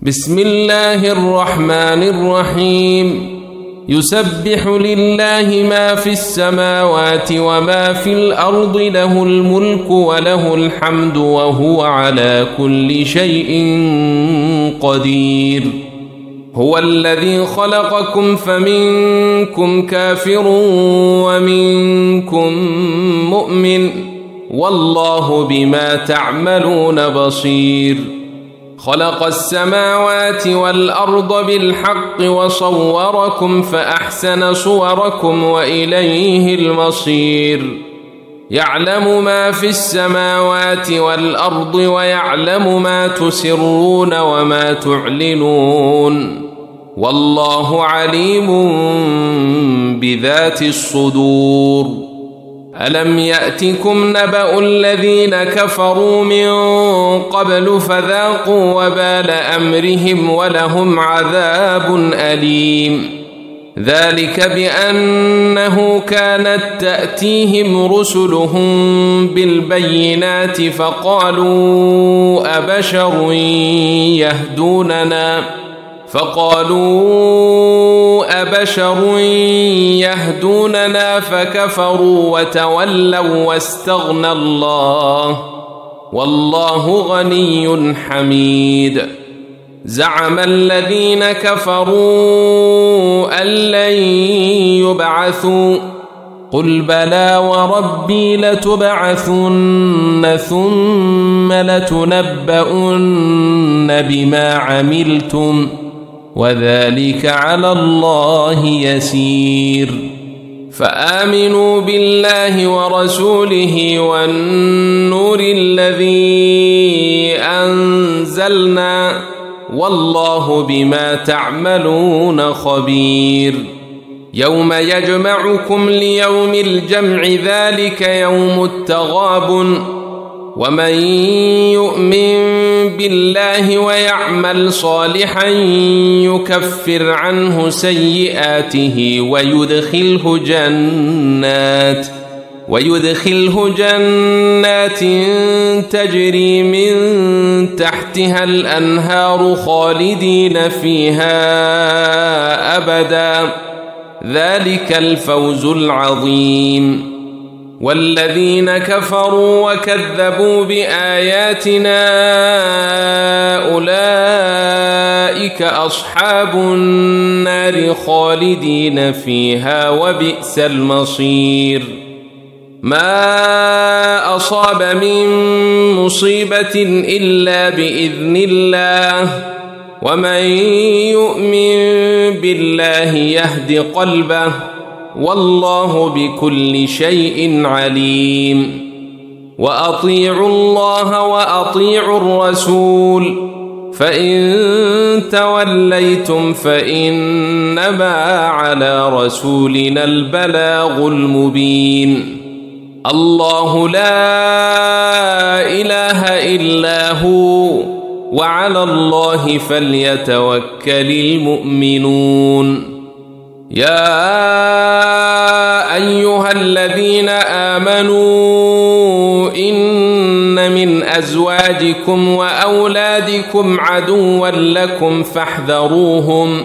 بسم الله الرحمن الرحيم. يسبح لله ما في السماوات وما في الأرض، له الملك وله الحمد وهو على كل شيء قدير. هو الذي خلقكم فمنكم كافر ومنكم مؤمن، والله بما تعملون بصير. خلق السماوات والأرض بالحق وصوركم فأحسن صوركم وإليه المصير. يعلم ما في السماوات والأرض ويعلم ما تسرون وما تعلنون، والله عليم بذات الصدور. ألم يأتكم نبأ الذين كفروا من قبل فذاقوا وبال أمرهم ولهم عذاب أليم. ذلك بأنه كانت تأتيهم رسلهم بالبينات فقالوا أبشر يهدوننا فكفروا وتولوا واستغنى الله، والله غني حميد. زعم الذين كفروا أن لن يبعثوا، قل بلى وربي لتبعثن ثم لتنبؤن بما عملتم، وذلك على الله يسير. فآمنوا بالله ورسوله والنور الذي أنزلنا، والله بما تعملون خبير. يوم يجمعكم ليوم الجمع، ذلك يوم التغابن. ومن يؤمن بالله ويعمل صالحا يكفر عنه سيئاته ويدخله جنات تجري من تحتها الأنهار خالدين فيها أبدا، ذلك الفوز العظيم. والذين كفروا وكذبوا بآياتنا أولئك أصحاب النار خالدين فيها وبئس المصير. ما أصاب من مصيبة إلا بإذن الله، ومن يؤمن بالله يهد قلبه، والله بكل شيء عليم. وأطيعوا الله وأطيعوا الرسول، فإن توليتم فإنما على رسولنا البلاغ المبين. الله لا إله إلا هو، وعلى الله فليتوكل المؤمنون. يا أيها الذين آمنوا إن من أزواجكم وأولادكم عدوا لكم فاحذروهم،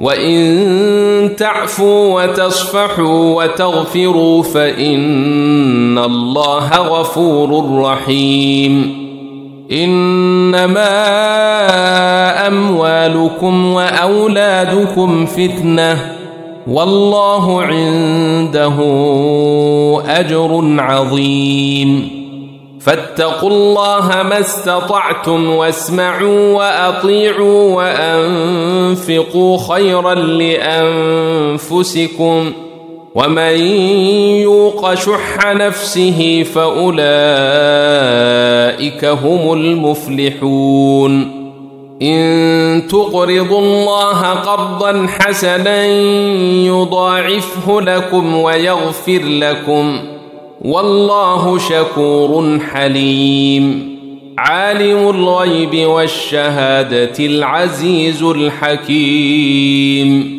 وإن تعفوا وتصفحوا وتغفروا فإن الله غفور رحيم. إنما أموالكم وأولادكم فتنة، والله عنده أجر عظيم. فاتقوا الله ما استطعتم، واسمعوا وأطيعوا وأنفقوا خيرا لأنفسكم، ومن يوق شح نفسه فأولئك هم المفلحون. إن تقرضوا الله قرضا حسنا يضاعفه لكم ويغفر لكم، والله شكور حليم. عالم الغيب والشهادة العزيز الحكيم.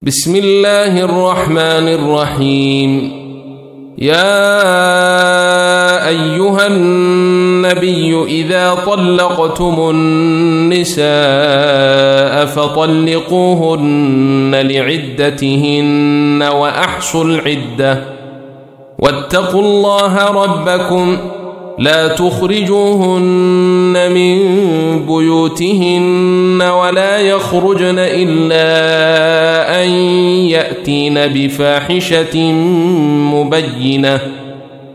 بسم الله الرحمن الرحيم. يا أيها النبي إذا طلقتم النساء فطلقوهن لعدتهن وأحصوا العدة واتقوا الله ربكم لا تخرجوهن من بيوتهن ولا يخرجن إلا أن يأتين بفاحشة مبينة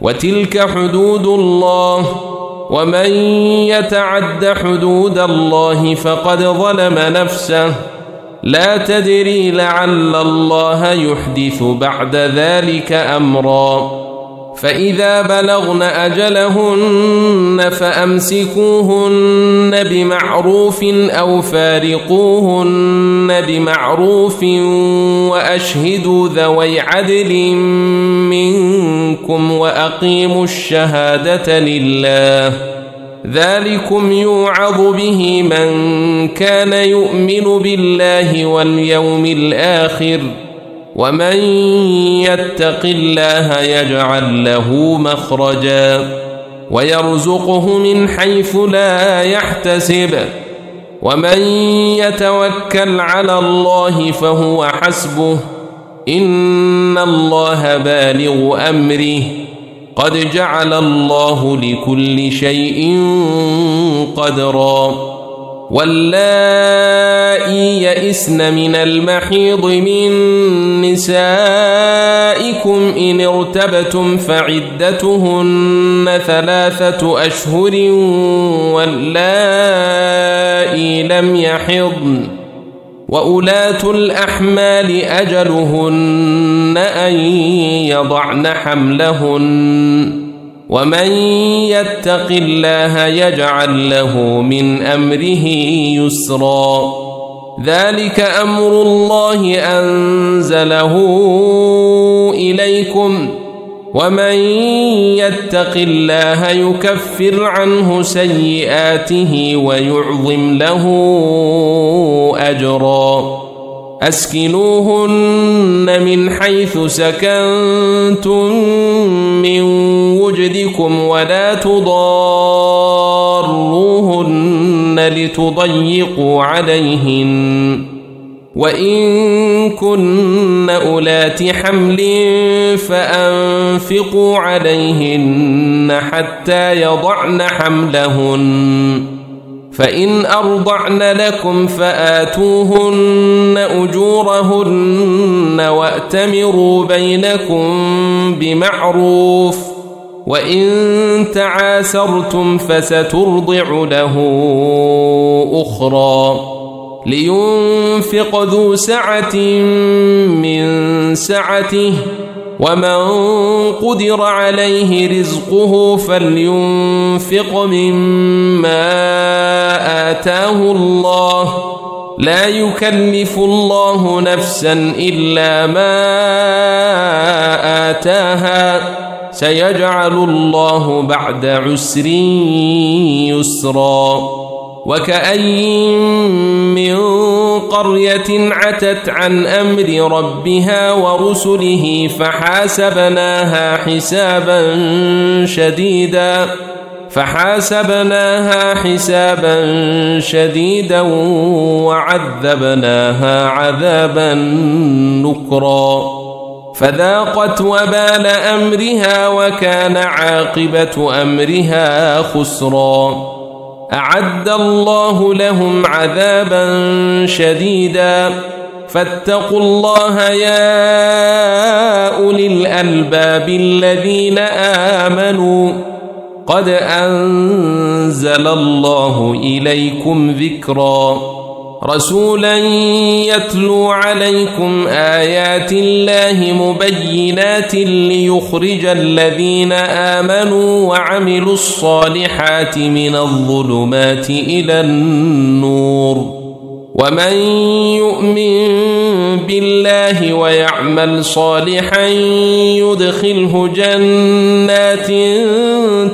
وتلك حدود الله ومن يتعد حدود الله فقد ظلم نفسه لا تدري لعل الله يحدث بعد ذلك أمرا فإذا بلغن أجلهن فأمسكوهن بمعروف أو فارقوهن بمعروف وأشهدوا ذوي عدل منكم وأقيموا الشهادة لله ذلكم يوعظ به من كان يؤمن بالله واليوم الآخر ومن يتق الله يجعل له مخرجا ويرزقه من حيث لا يحتسب ومن يتوكل على الله فهو حسبه إن الله بالغ أمره قد جعل الله لكل شيء قدرا واللائي يئسن من المحيض من نسائكم إن ارتبتم فعدتهن 3 أشهر واللائي لم يحضن وأولاة الأحمال أجلهن أن يضعن حملهن ومن يتق الله يجعل له من أمره يسرا ذلك أمر الله أنزله إليكم ومن يتق الله يكفر عنه سيئاته ويعظم له أجرا أسكنوهن من حيث سكنتم من وجدكم ولا تضاروهن لتضيقوا عليهن وإن كن أولات حمل فأنفقوا عليهن حتى يضعن حملهن فإن أرضعن لكم فآتوهن أجورهن وأتمروا بينكم بمعروف وإن تعاسرتم فسترضع له أخرى لينفق ذو سعة من سعته ومن قدر عليه رزقه فلينفق مما آتاه الله لا يكلف الله نفسا إلا ما آتاها سيجعل الله بعد عسر يسرا وكأين من قرية عتت عن أمر ربها ورسله فحاسبناها حسابا شديدا وعذبناها عذابا نكرا فذاقت وبال أمرها وكان عاقبة أمرها خسرا أعد الله لهم عذابا شديدا فاتقوا الله يا أولي الألباب الذين آمنوا قد أنزل الله إليكم ذكرا رسولا يتلو عليكم آيات الله مبينات ليخرج الذين آمنوا وعملوا الصالحات من الظلمات إلى النور ومن يؤمن بالله ويعمل صالحا يدخله جنات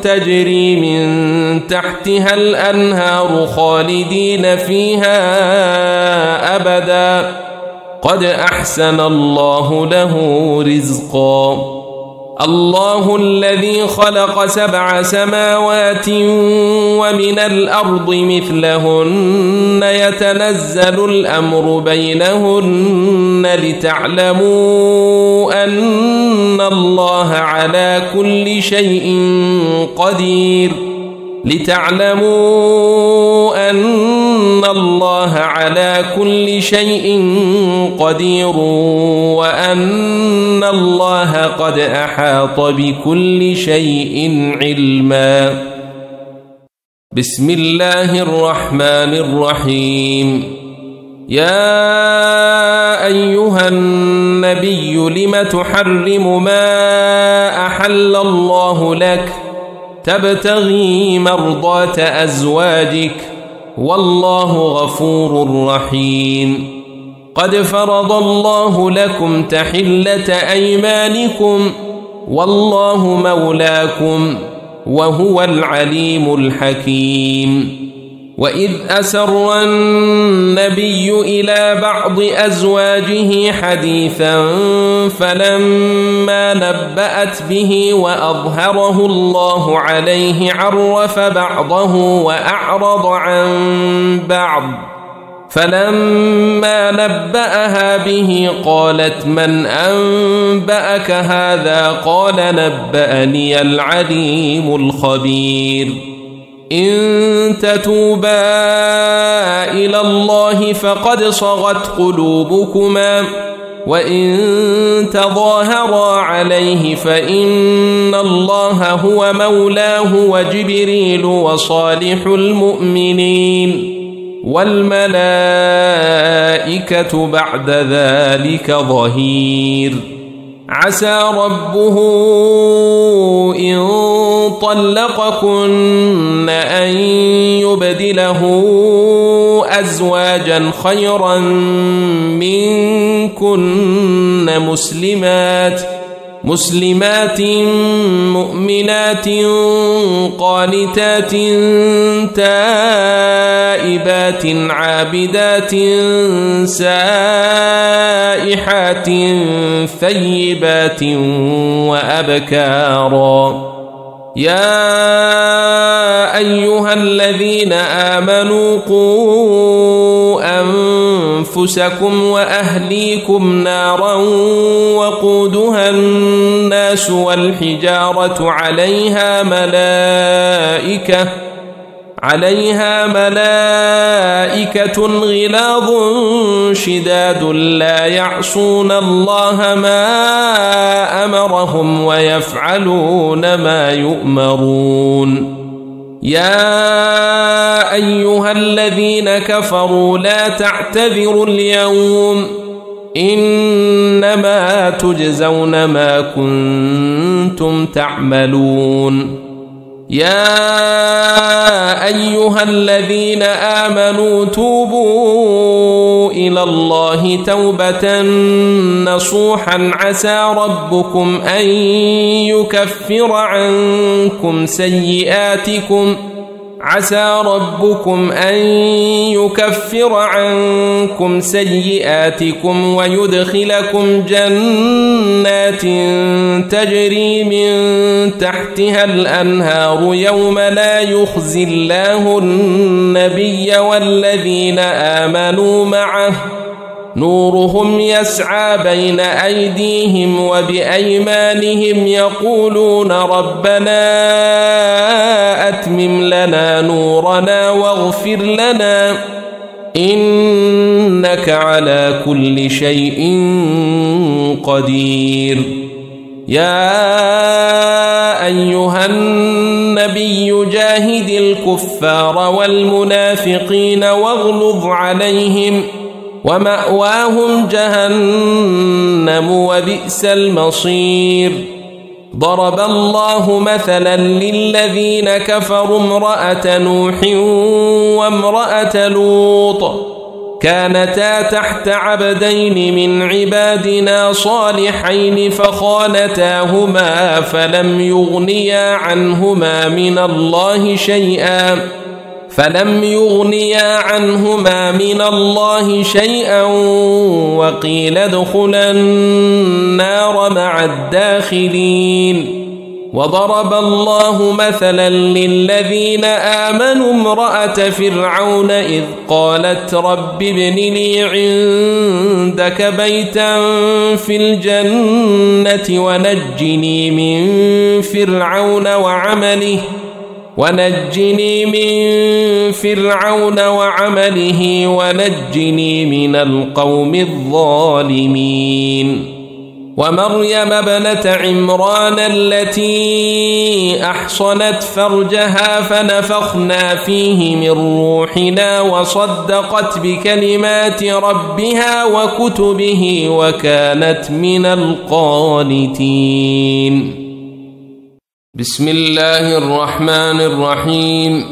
تجري من تحتها الأنهار خالدين فيها أبدا قد أحسن الله له رزقا الله الذي خلق 7 سماوات ومن الأرض مثلهن يتنزل الأمر بينهن لتعلموا أن الله على كل شيء قدير وأن الله قد أحاط بكل شيء علما. بسم الله الرحمن الرحيم. يا أيها النبي لم تحرم ما أحل الله لك تبتغي مرضات أزواجك والله غفور رحيم. قد فرض الله لكم تحلة أيمانكم والله مولاكم وهو العليم الحكيم. وإذ أسر النبي إلى بعض أزواجه حديثا فلما نبأت به وأظهره الله عليه عرف بعضه وأعرض عن بعض فلما نبأها به قالت من أنبأك هذا قال نبأني العليم الخبير. إن تتوبا إلى الله فقد صغت قلوبكما وإن تظاهرا عليه فإن الله هو مولاه وجبريل وصالح المؤمنين والملائكة بعد ذلك ظهير. عسى ربه إن طلقكن أن يبدله أزواجا خيرا منكن مسلمات مؤمنات قانتات تائبات عابدات سائحات ثيبات وأبكارا. يا أيها الذين آمنوا قوا أنفسكم وأهليكم نارا وقودها الناس والحجارة عليها ملائكة غلاظ شداد لا يعصون الله ما أمرهم ويفعلون ما يؤمرون. يا أيها الذين كفروا لا تعتذروا اليوم إنما تجزون ما كنتم تعملون. يا أيها الذين آمنوا توبوا إلى الله توبة نصوحا عسى ربكم أن يكفر عنكم سيئاتكم ويدخلكم جنات تجري من تحتها الأنهار يوم لا يخزي الله النبي والذين آمنوا معه نورهم يسعى بين أيديهم وبأيمانهم يقولون ربنا أتمم لنا نورنا واغفر لنا إنك على كل شيء قدير. يا أيها النبي جاهد الكفار والمنافقين واغلظ عليهم ومأواهم جهنم وبئس المصير. ضرب الله مثلا للذين كفروا امرأة نوح وامرأة لوط كانتا تحت عبدين من عبادنا صالحين فخانتاهما فلم يغنيا عنهما من الله شيئا فلم يغنيا عنهما من الله شيئا وقيل ادخلا النار مع الداخلين. وضرب الله مثلا للذين آمنوا امرأة فرعون إذ قالت رب ابن لي عندك بيتا في الجنة ونجني من فرعون وعمله ونجني من القوم الظالمين. ومريم ابنة عمران التي أحصنت فرجها فنفخنا فيه من روحنا وصدقت بكلمات ربها وكتبه وكانت من القانتين. بسم الله الرحمن الرحيم.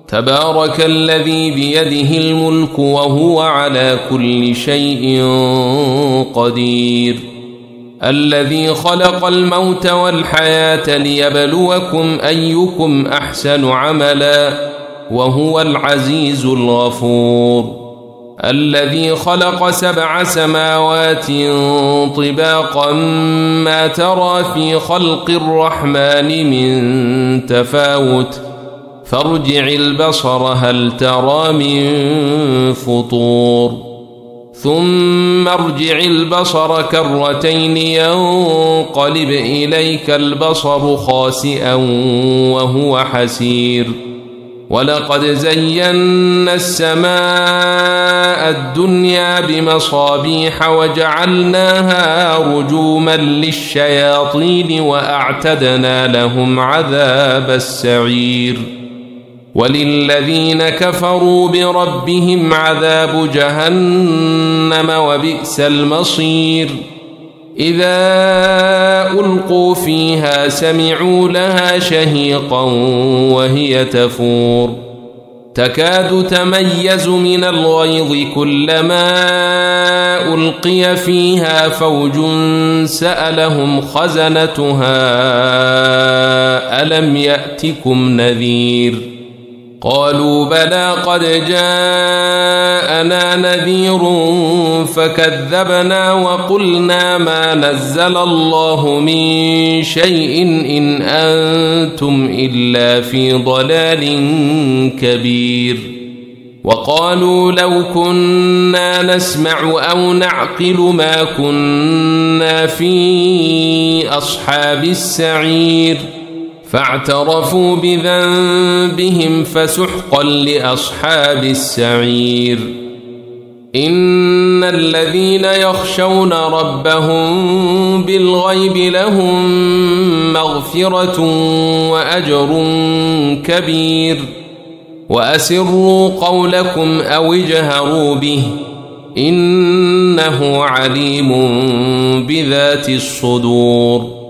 تبارك الذي بيده الملك وهو على كل شيء قدير، الذي خلق الموت والحياة ليبلوكم أيكم أحسن عملا وهو العزيز الغفور، الذي خلق 7 سماوات طباقا ما ترى في خلق الرحمن من تفاوت فارجع البصر هل ترى من فطور ثم ارجع البصر كرتين ينقلب إليك البصر خاسئا وهو حسير. ولقد زينا السماء الدنيا بمصابيح وجعلناها رجوما للشياطين وأعتدنا لهم عذاب السعير. وللذين كفروا بربهم عذاب جهنم وبئس المصير. إذا ألقوا فيها سمعوا لها شهيقا وهي تفور تكاد تميز من الغيظ كلما ألقي فيها فوج سألهم خزنتها ألم يأتكم نذير قالوا بلى قد جاءنا نذير فكذبنا وقلنا ما نزل الله من شيء إن أنتم إلا في ضلال كبير. وقالوا لو كنا نسمع أو نعقل ما كنا في أصحاب السعير فاعترفوا بذنبهم فسحقا لأصحاب السعير. إن الذين يخشون ربهم بالغيب لهم مغفرة وأجر كبير. وأسروا قولكم أو اجهروا به إنه عليم بذات الصدور.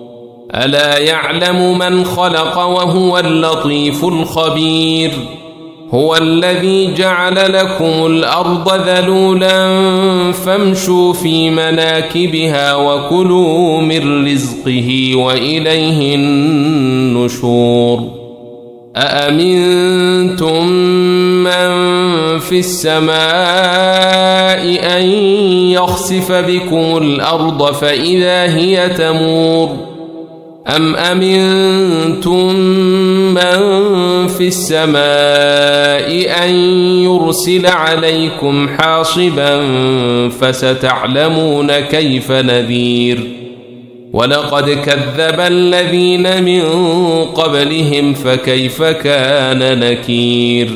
ألا يعلم من خلق وهو اللطيف الخبير. هو الذي جعل لكم الأرض ذلولا فامشوا في مناكبها وكلوا من رزقه وإليه النشور. أأمنتم من في السماء أن يخسف بكم الأرض فإذا هي تمور أم أمنتم من في السماء أن يرسل عليكم حاصبا فستعلمون كيف نذير. ولقد كذب الذين من قبلهم فكيف كان نكير.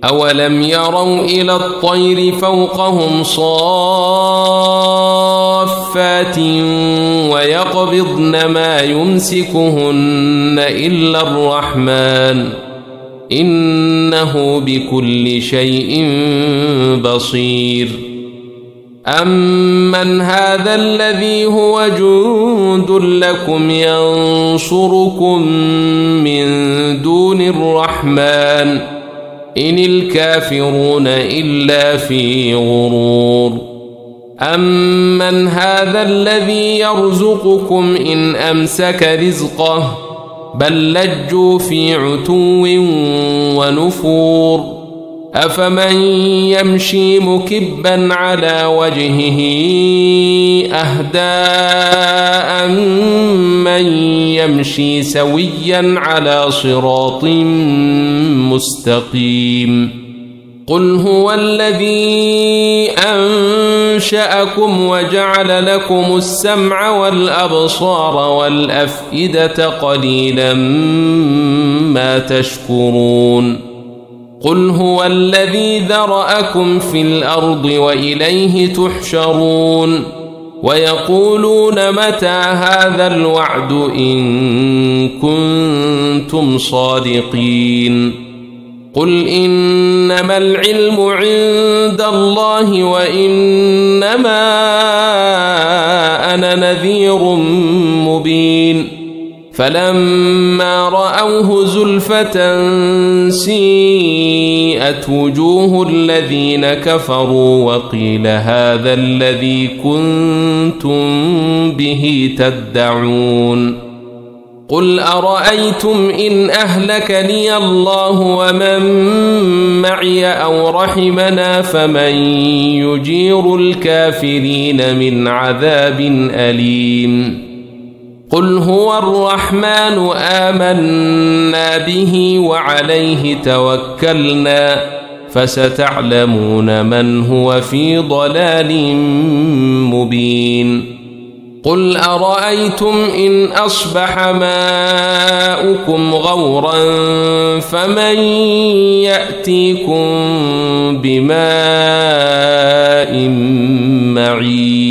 أولم يروا إلى الطير فوقهم صافات ويقبضن ما يمسكهن إلا الرحمن إنه بكل شيء بصير. أمن هذا الذي هو جند لكم ينصركم من دون الرحمن إن الكافرون إلا في غرور. أمن هذا الذي يرزقكم إن أمسك رزقه بل لجوا في عتو ونفور أفمن يمشي مكبا على وجهه أهدى من يمشي سويا على صراط مستقيم قل هو الذي أنشأكم وجعل لكم السمع والأبصار والأفئدة قليلا ما تشكرون قل هو الذي ذرأكم في الأرض وإليه تحشرون ويقولون متى هذا الوعد إن كنتم صادقين قل إنما العلم عند الله وإنما أنا نذير مبين فلما رأوه زلفة سيئت وجوه الذين كفروا وقيل هذا الذي كنتم به تدعون قل أرأيتم إن أهلكني الله ومن معي أو رحمنا فمن يجير الكافرين من عذاب أليم قل هو الرحمن آمنا به وعليه توكلنا فستعلمون من هو في ضلال مبين قل أرأيتم إن أصبح ماؤكم غورا فمن يأتيكم بماء معين